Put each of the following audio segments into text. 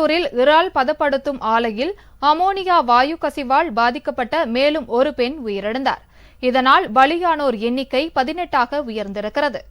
பெரம்பலூரில் இறால் பதப்படுத்தும் ஆலையில் அமோனியா வாயு கசிவால் பாதிக்கப்பட்ட மேலும் ஒரு பெண் உயிரிழந்தார். இதனால் பலியானோர் எண்ணிக்கை 18ஆக உயர்ந்திருக்கிறது.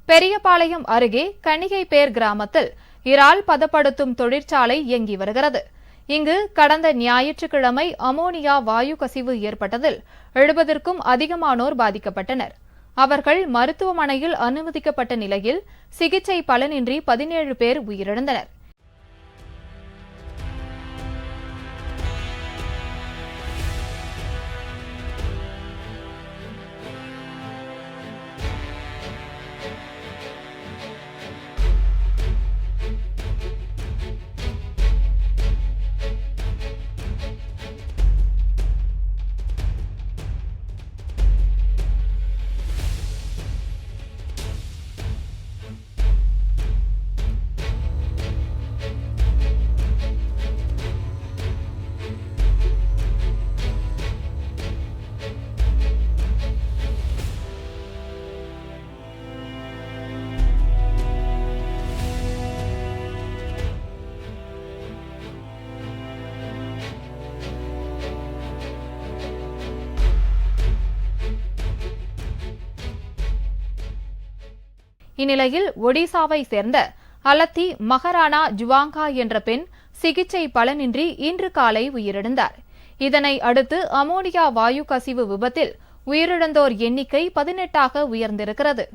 பெரியபாளையம் அருகே கணிகைப்பேர் கிராமத்தில் இறால் பதப்படுத்தும் தொழிற்சாலை இயங்கி வருகிறது. இங்கு கடந்த ஞாயிற்றுக்கிழமை அமோனியா வாயு கசிவு ஏற்பட்டதில் 70க்கும் அதிகமானோர் பாதிக்கப்பட்டனர். அவர்கள் மருத்துவமனையில் அனுமதிக்கப்பட்ட நிலையில் சிகிச்சை பலனின்றி 17 பேர் உயிரிழந்தனர். இந்நிலையில் ஒடிசாவை சேர்ந்த அலத்தி மகாராணா ஜுவாங்கா என்ற பெண் சிகிச்சை பலனின்றி இன்று காலை உயிரிழந்தார். இதனை அடுத்து அமோனியா வாயு கசிவு விபத்தில் உயிரிழந்தோர் எண்ணிக்கை 18ஆக உயர்ந்திருக்கிறது.